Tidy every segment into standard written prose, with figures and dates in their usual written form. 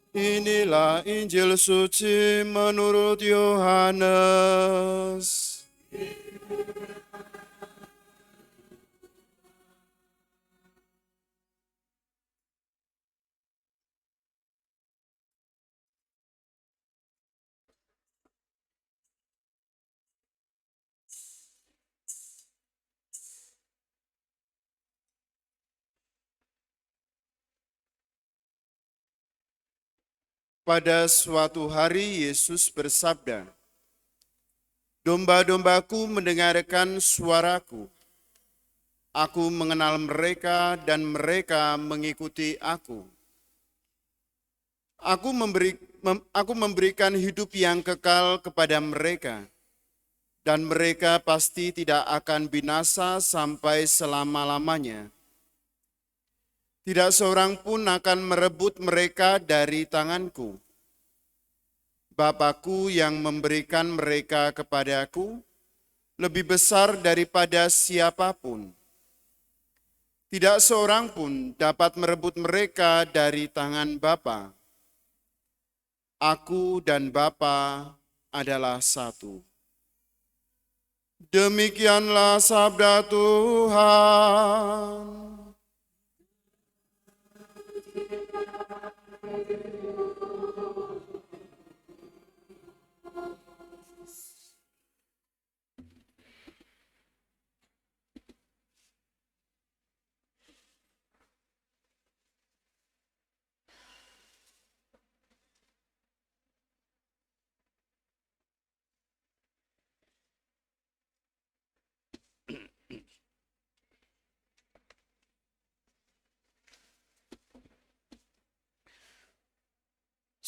Inilah Injil suci menurut Yohanes. Pada suatu hari Yesus bersabda, "Domba-dombaku mendengarkan suaraku. Aku mengenal mereka dan mereka mengikuti aku. Aku memberikan hidup yang kekal kepada mereka, dan mereka pasti tidak akan binasa sampai selama-lamanya. Tidak seorang pun akan merebut mereka dari tanganku. Bapakku yang memberikan mereka kepadaku lebih besar daripada siapapun. Tidak seorang pun dapat merebut mereka dari tangan Bapa. Aku dan Bapa adalah satu." Demikianlah sabda Tuhan.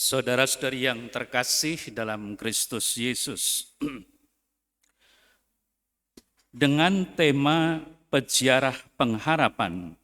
Saudara-saudari yang terkasih dalam Kristus Yesus, dengan tema peziarah pengharapan,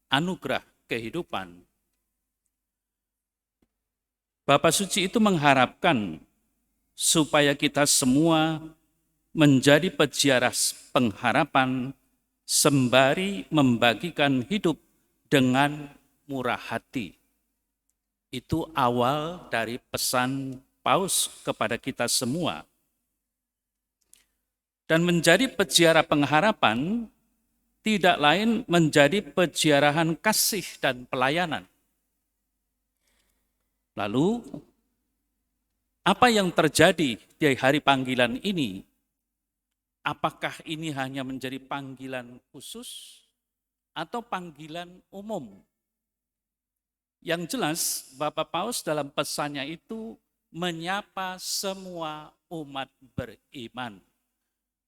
anugerah kehidupan, Bapa Suci itu mengharapkan supaya kita semua menjadi peziarah pengharapan sembari membagikan hidup dengan murah hati. Itu awal dari pesan Paus kepada kita semua. Dan menjadi peziarah pengharapan tidak lain menjadi peziarahan kasih dan pelayanan. Lalu, apa yang terjadi di hari panggilan ini? Apakah ini hanya menjadi panggilan khusus atau panggilan umum? Yang jelas, Bapak Paus dalam pesannya itu menyapa semua umat beriman,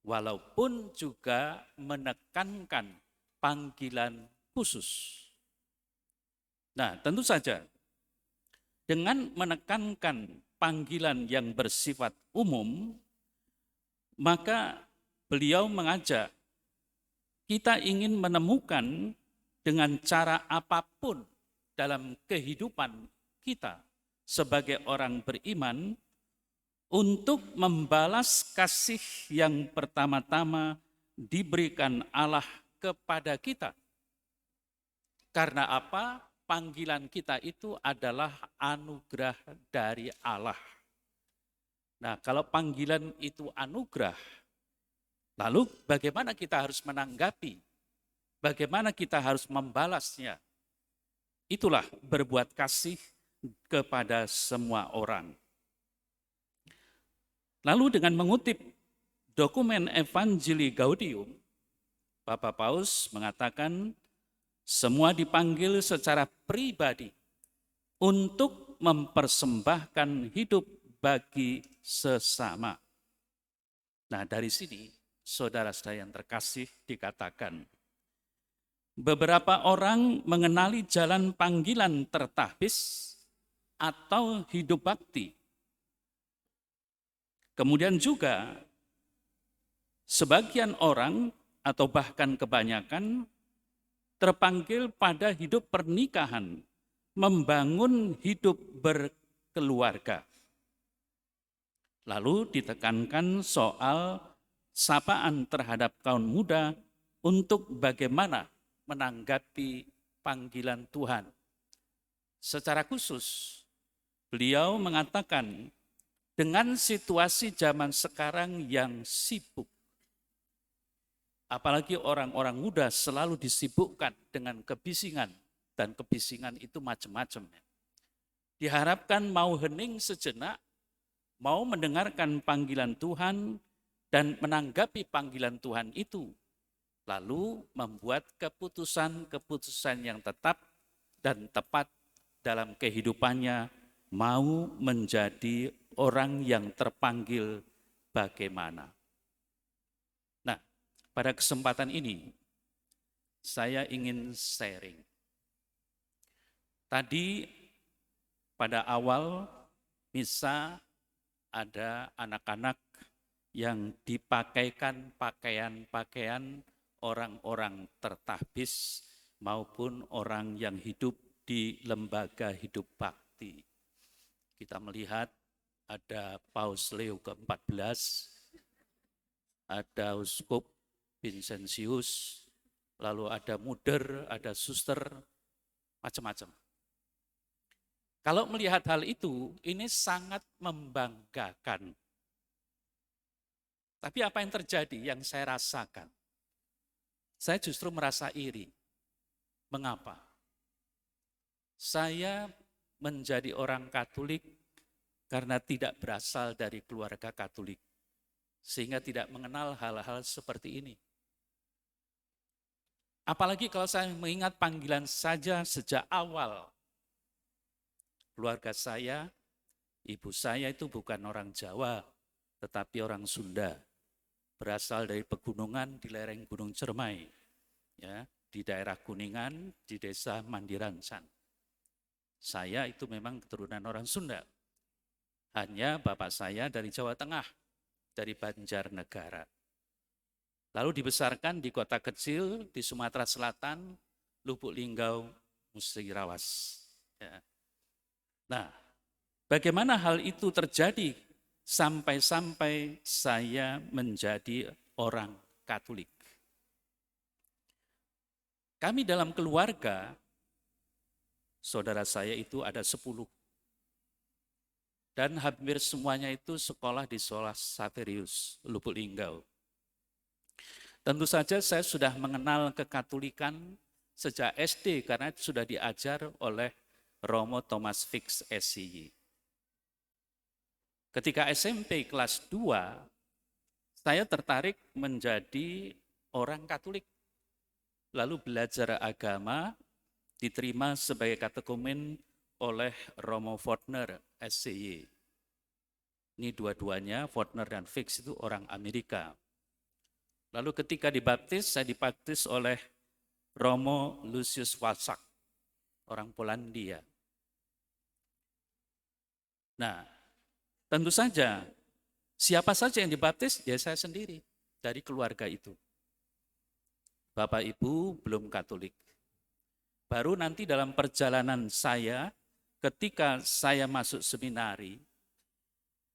walaupun juga menekankan panggilan khusus. Nah, tentu saja dengan menekankan panggilan yang bersifat umum, maka beliau mengajak kita ingin menemukan dengan cara apapun dalam kehidupan kita sebagai orang beriman untuk membalas kasih yang pertama-tama diberikan Allah kepada kita. Karena apa? Panggilan kita itu adalah anugerah dari Allah. Nah, kalau panggilan itu anugerah, lalu bagaimana kita harus menanggapi? Bagaimana kita harus membalasnya? Itulah berbuat kasih kepada semua orang. Lalu dengan mengutip dokumen Evangelii Gaudium, Bapak Paus mengatakan semua dipanggil secara pribadi untuk mempersembahkan hidup bagi sesama. Nah, dari sini saudara-saudara yang terkasih dikatakan, beberapa orang mengenali jalan panggilan tertahbis atau hidup bakti. Kemudian juga sebagian orang atau bahkan kebanyakan terpanggil pada hidup pernikahan, membangun hidup berkeluarga. Lalu ditekankan soal sapaan terhadap kaum muda untuk bagaimana menanggapi panggilan Tuhan. Secara khusus, beliau mengatakan, dengan situasi zaman sekarang yang sibuk, apalagi orang-orang muda selalu disibukkan dengan kebisingan, dan kebisingan itu macam-macam. Diharapkan mau hening sejenak, mau mendengarkan panggilan Tuhan, dan menanggapi panggilan Tuhan itu, lalu membuat keputusan-keputusan yang tetap dan tepat dalam kehidupannya, mau menjadi orang yang terpanggil bagaimana. Nah, pada kesempatan ini, saya ingin sharing. Tadi pada awal misa ada anak-anak yang dipakaikan pakaian-pakaian orang-orang tertahbis maupun orang yang hidup di lembaga hidup bakti. Kita melihat ada Paus Leo ke-14, ada Uskup Vincentius, lalu ada Muder, ada Suster, macam-macam. Kalau melihat hal itu, ini sangat membanggakan. Tapi apa yang terjadi, yang saya rasakan? Saya justru merasa iri. Mengapa? Saya menjadi orang Katolik karena tidak berasal dari keluarga Katolik, sehingga tidak mengenal hal-hal seperti ini. Apalagi kalau saya mengingat panggilan saja sejak awal. Keluarga saya, ibu saya itu bukan orang Jawa, tetapi orang Sunda. Berasal dari pegunungan di lereng Gunung Cermai, ya, di daerah Kuningan, di desa Mandiransan. Saya itu memang keturunan orang Sunda. Hanya bapak saya dari Jawa Tengah, dari Banjarnegara. Lalu dibesarkan di kota kecil di Sumatera Selatan, Lubuk Linggau, Musirawas. Ya. Nah, bagaimana hal itu terjadi sampai-sampai saya menjadi orang Katolik? Kami dalam keluarga, saudara saya itu ada 10. Dan hampir semuanya itu sekolah di sekolah Saverius, Lubuk Linggau. Tentu saja saya sudah mengenal kekatolikan sejak SD karena sudah diajar oleh Romo Thomas Fix SCY. Ketika SMP kelas 2, saya tertarik menjadi orang Katolik. Lalu belajar agama, diterima sebagai katekumen oleh Romo Fortner SCY. Ini dua-duanya, Fortner dan Fix itu orang Amerika. Lalu ketika dibaptis, saya dibaptis oleh Romo Lucius Walczak, orang Polandia. Nah, tentu saja, siapa saja yang dibaptis, ya saya sendiri, dari keluarga itu. Bapak Ibu belum Katolik. Baru nanti dalam perjalanan saya, ketika saya masuk seminari,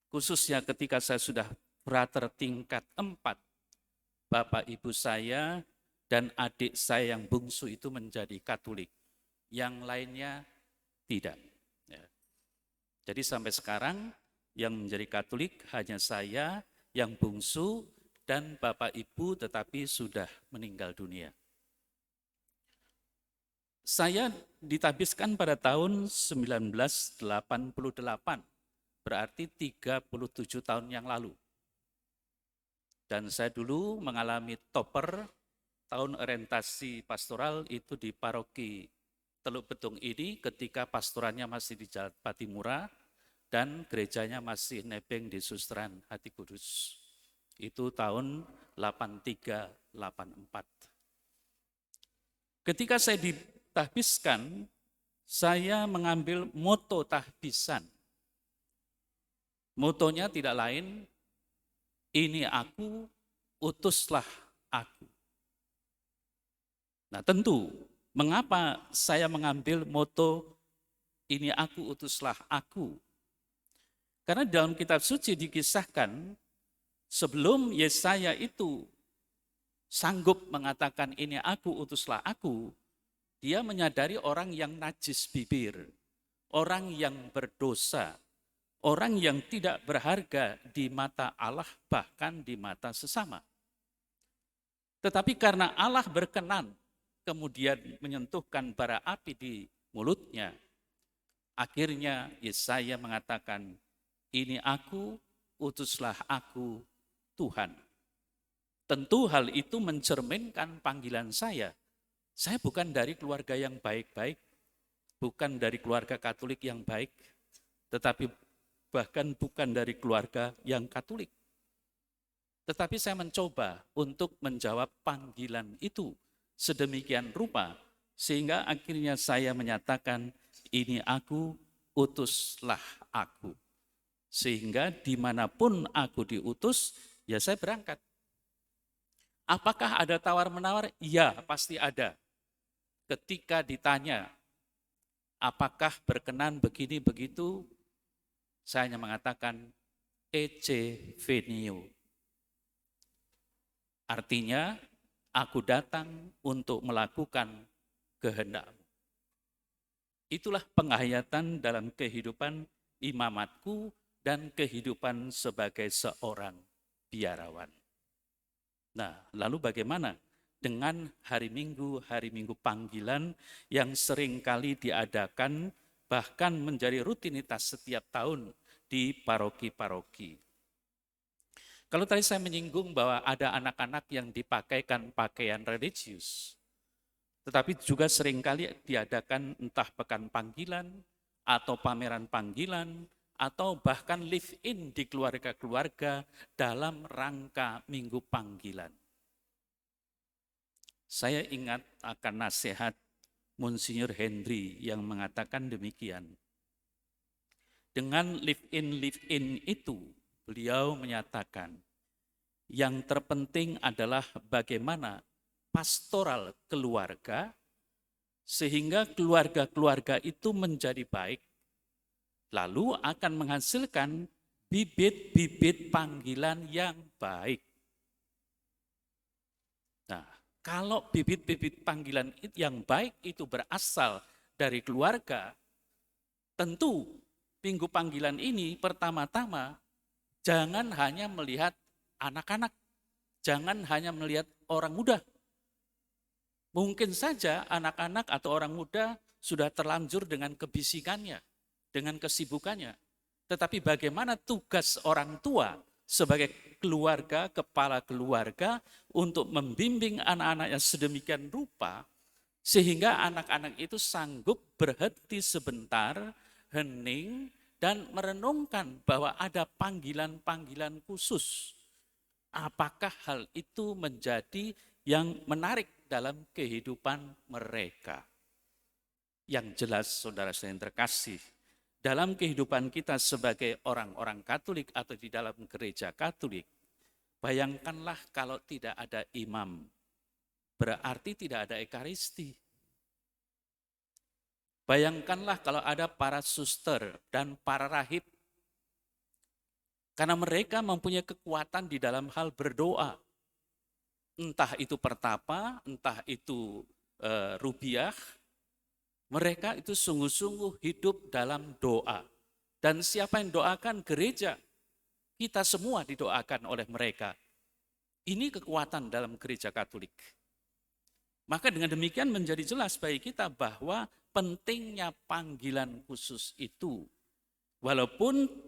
khususnya ketika saya sudah frater tingkat 4, Bapak Ibu saya dan adik saya yang bungsu itu menjadi Katolik. Yang lainnya tidak. Ya. Jadi sampai sekarang yang menjadi Katolik hanya saya yang bungsu dan Bapak Ibu tetapi sudah meninggal dunia. Saya ditabiskan pada tahun 1988, berarti 37 tahun yang lalu. Dan saya dulu mengalami topper tahun orientasi pastoral itu di paroki Teluk Betung ini ketika pastorannya masih di Jalan Patimura dan gerejanya masih nebeng di Susteran Hati Kudus. Itu tahun 83-84. Ketika saya ditahbiskan, saya mengambil moto tahbisan. Motonya tidak lain, ini aku, utuslah aku. Nah tentu, mengapa saya mengambil moto ini aku, utuslah aku? Karena dalam kitab suci dikisahkan, sebelum Yesaya itu sanggup mengatakan ini aku, utuslah aku, dia menyadari orang yang najis bibir, orang yang berdosa, orang yang tidak berharga di mata Allah, bahkan di mata sesama. Tetapi karena Allah berkenan, kemudian menyentuhkan bara api di mulutnya, akhirnya Yesaya mengatakan, ini aku, utuslah aku, Tuhan. Tentu hal itu mencerminkan panggilan saya. Saya bukan dari keluarga yang baik-baik, bukan dari keluarga Katolik yang baik, tetapi bahkan bukan dari keluarga yang Katolik. Tetapi saya mencoba untuk menjawab panggilan itu sedemikian rupa, sehingga akhirnya saya menyatakan, ini aku, utuslah aku. Sehingga dimanapun aku diutus, ya saya berangkat. Apakah ada tawar-menawar? Ya, pasti ada. Ketika ditanya, apakah berkenan begini begitu, saya hanya mengatakan ecce venio. Artinya, aku datang untuk melakukan kehendakmu. Itulah penghayatan dalam kehidupan imamatku dan kehidupan sebagai seorang biarawan. Nah, lalu bagaimana dengan hari Minggu panggilan yang seringkali diadakan bahkan menjadi rutinitas setiap tahun di paroki-paroki. Kalau tadi saya menyinggung bahwa ada anak-anak yang dipakaikan pakaian religius, tetapi juga seringkali diadakan entah pekan panggilan atau pameran panggilan atau bahkan live-in di keluarga-keluarga dalam rangka minggu panggilan. Saya ingat akan nasihat Monsinyur Henry yang mengatakan demikian. Dengan live-in itu, beliau menyatakan, yang terpenting adalah bagaimana pastoral keluarga, sehingga keluarga-keluarga itu menjadi baik, lalu akan menghasilkan bibit-bibit panggilan yang baik. Nah, kalau bibit-bibit panggilan yang baik itu berasal dari keluarga, tentu minggu panggilan ini pertama-tama jangan hanya melihat anak-anak, jangan hanya melihat orang muda. Mungkin saja anak-anak atau orang muda sudah terlanjur dengan kebisikannya, dengan kesibukannya. Tetapi bagaimana tugas orang tua sebagai keluarga, kepala keluarga untuk membimbing anak-anaknya sedemikian rupa sehingga anak-anak itu sanggup berhenti sebentar, hening, dan merenungkan bahwa ada panggilan-panggilan khusus. Apakah hal itu menjadi yang menarik dalam kehidupan mereka? Yang jelas, saudara-saudara yang terkasih, dalam kehidupan kita sebagai orang-orang Katolik atau di dalam gereja Katolik, bayangkanlah kalau tidak ada imam, berarti tidak ada ekaristi. Bayangkanlah kalau ada para suster dan para rahib, karena mereka mempunyai kekuatan di dalam hal berdoa. Entah itu pertapa, entah itu rubiah, mereka itu sungguh-sungguh hidup dalam doa. Dan siapa yang doakan? Gereja. Kita semua didoakan oleh mereka. Ini kekuatan dalam gereja Katolik. Maka dengan demikian menjadi jelas bagi kita bahwa pentingnya panggilan khusus itu. Walaupun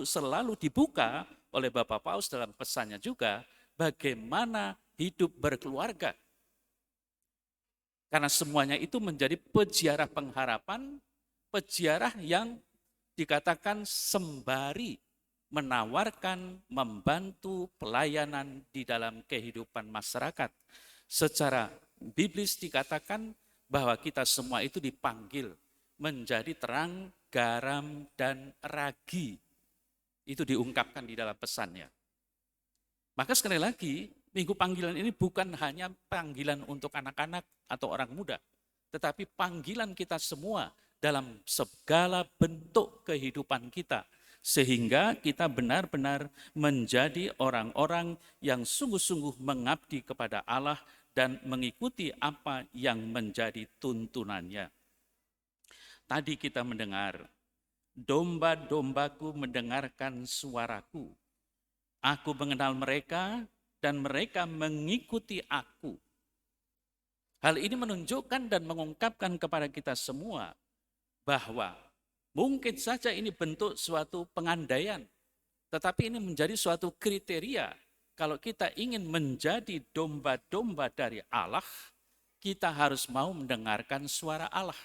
selalu dibuka oleh Bapak Paus dalam pesannya juga, bagaimana hidup berkeluarga. Karena semuanya itu menjadi peziarah pengharapan, peziarah yang dikatakan sembari menawarkan, membantu pelayanan di dalam kehidupan masyarakat. Secara biblis dikatakan bahwa kita semua itu dipanggil menjadi terang, garam, dan ragi. Itu diungkapkan di dalam pesannya. Maka sekali lagi, minggu panggilan ini bukan hanya panggilan untuk anak-anak atau orang muda, tetapi panggilan kita semua dalam segala bentuk kehidupan kita, sehingga kita benar-benar menjadi orang-orang yang sungguh-sungguh mengabdi kepada Allah dan mengikuti apa yang menjadi tuntunannya. Tadi kita mendengar, domba-dombaku mendengarkan suaraku. Aku mengenal mereka dan mereka mengikuti aku. Hal ini menunjukkan dan mengungkapkan kepada kita semua bahwa mungkin saja ini bentuk suatu pengandaian, tetapi ini menjadi suatu kriteria. Kalau kita ingin menjadi domba-domba dari Allah, kita harus mau mendengarkan suara Allah.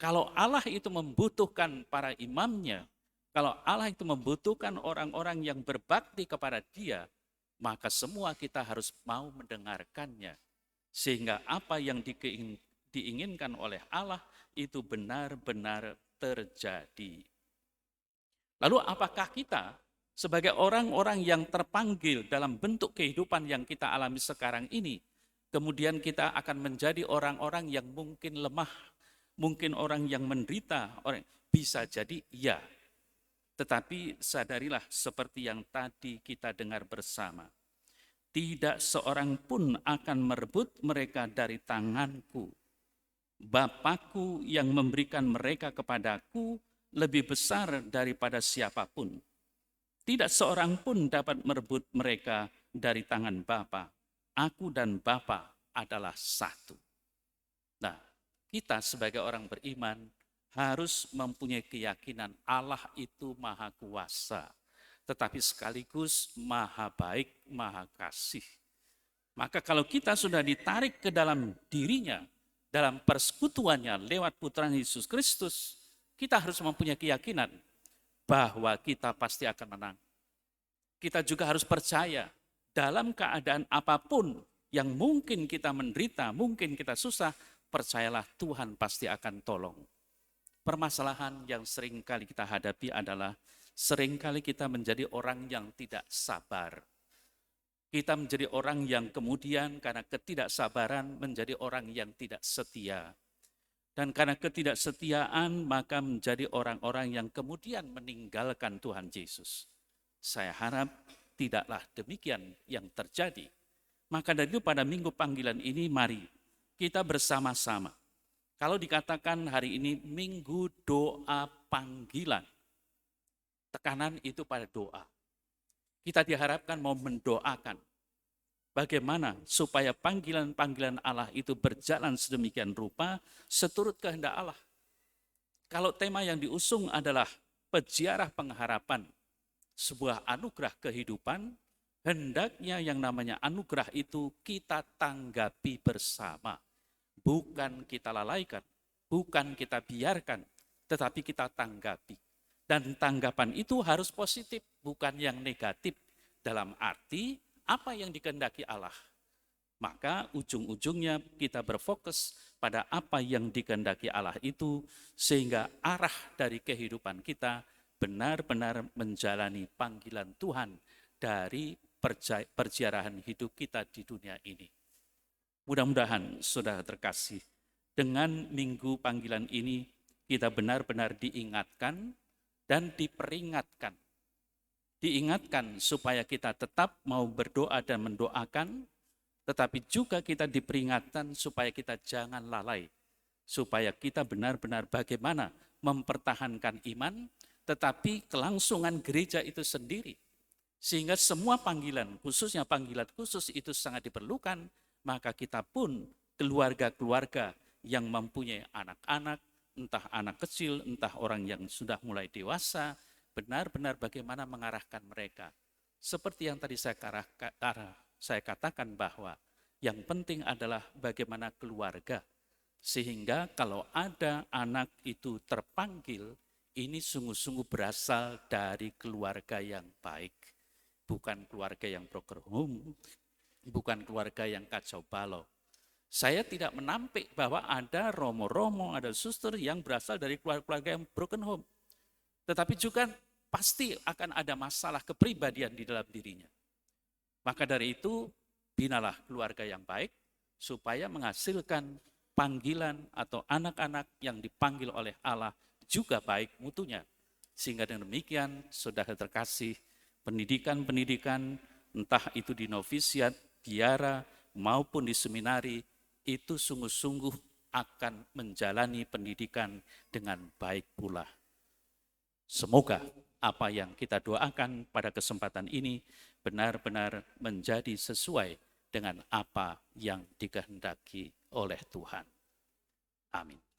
Kalau Allah itu membutuhkan para imamnya, kalau Allah itu membutuhkan orang-orang yang berbakti kepada Dia, maka semua kita harus mau mendengarkannya. Sehingga apa yang diinginkan oleh Allah itu benar-benar terjadi. Lalu apakah kita sebagai orang-orang yang terpanggil dalam bentuk kehidupan yang kita alami sekarang ini, kemudian kita akan menjadi orang-orang yang mungkin lemah, mungkin orang yang menderita, bisa jadi iya. Tetapi sadarilah seperti yang tadi kita dengar bersama. Tidak seorang pun akan merebut mereka dari tanganku. Bapakku yang memberikan mereka kepadaku lebih besar daripada siapapun. Tidak seorang pun dapat merebut mereka dari tangan Bapa. Aku dan Bapa adalah satu. Nah, kita sebagai orang beriman harus mempunyai keyakinan Allah itu maha kuasa, tetapi sekaligus maha baik, maha kasih. Maka kalau kita sudah ditarik ke dalam dirinya, dalam persekutuannya lewat putranya Yesus Kristus, kita harus mempunyai keyakinan bahwa kita pasti akan menang. Kita juga harus percaya dalam keadaan apapun yang mungkin kita menderita, mungkin kita susah, percayalah Tuhan pasti akan tolong. Permasalahan yang sering kali kita hadapi adalah seringkali kita menjadi orang yang tidak sabar. Kita menjadi orang yang kemudian karena ketidaksabaran menjadi orang yang tidak setia. Dan karena ketidaksetiaan maka menjadi orang-orang yang kemudian meninggalkan Tuhan Yesus. Saya harap tidaklah demikian yang terjadi. Maka dari itu pada minggu panggilan ini mari kita bersama-sama. Kalau dikatakan hari ini minggu doa panggilan, tekanan itu pada doa. Kita diharapkan mau mendoakan bagaimana supaya panggilan-panggilan Allah itu berjalan sedemikian rupa seturut kehendak Allah. Kalau tema yang diusung adalah peziarah pengharapan, sebuah anugerah kehidupan, hendaknya yang namanya anugerah itu kita tanggapi bersama. Bukan kita lalaikan, bukan kita biarkan, tetapi kita tanggapi. Dan tanggapan itu harus positif, bukan yang negatif. Dalam arti apa yang dikehendaki Allah. Maka ujung-ujungnya kita berfokus pada apa yang dikehendaki Allah itu, sehingga arah dari kehidupan kita benar-benar menjalani panggilan Tuhan dari perjalanan hidup kita di dunia ini. Mudah-mudahan saudara terkasih, dengan minggu panggilan ini kita benar-benar diingatkan dan diperingatkan. Diingatkan supaya kita tetap mau berdoa dan mendoakan, tetapi juga kita diperingatkan supaya kita jangan lalai. Supaya kita benar-benar bagaimana mempertahankan iman, tetapi kelangsungan gereja itu sendiri. Sehingga semua panggilan, khususnya panggilan khusus itu sangat diperlukan, maka kita pun keluarga-keluarga yang mempunyai anak-anak, entah anak kecil, entah orang yang sudah mulai dewasa, benar-benar bagaimana mengarahkan mereka. Seperti yang tadi saya katakan bahwa yang penting adalah bagaimana keluarga. Sehingga kalau ada anak itu terpanggil, ini sungguh-sungguh berasal dari keluarga yang baik. Bukan keluarga yang broken home, bukan keluarga yang kacau balau. Saya tidak menampik bahwa ada romo-romo, ada suster yang berasal dari keluarga yang broken home. Tetapi juga pasti akan ada masalah kepribadian di dalam dirinya. Maka dari itu, binalah keluarga yang baik, supaya menghasilkan panggilan atau anak-anak yang dipanggil oleh Allah juga baik mutunya. Sehingga dengan demikian, saudara terkasih, pendidikan-pendidikan, entah itu di novisiat, biara, maupun di seminari, itu sungguh-sungguh akan menjalani pendidikan dengan baik pula. Semoga apa yang kita doakan pada kesempatan ini benar-benar menjadi sesuai dengan apa yang dikehendaki oleh Tuhan. Amin.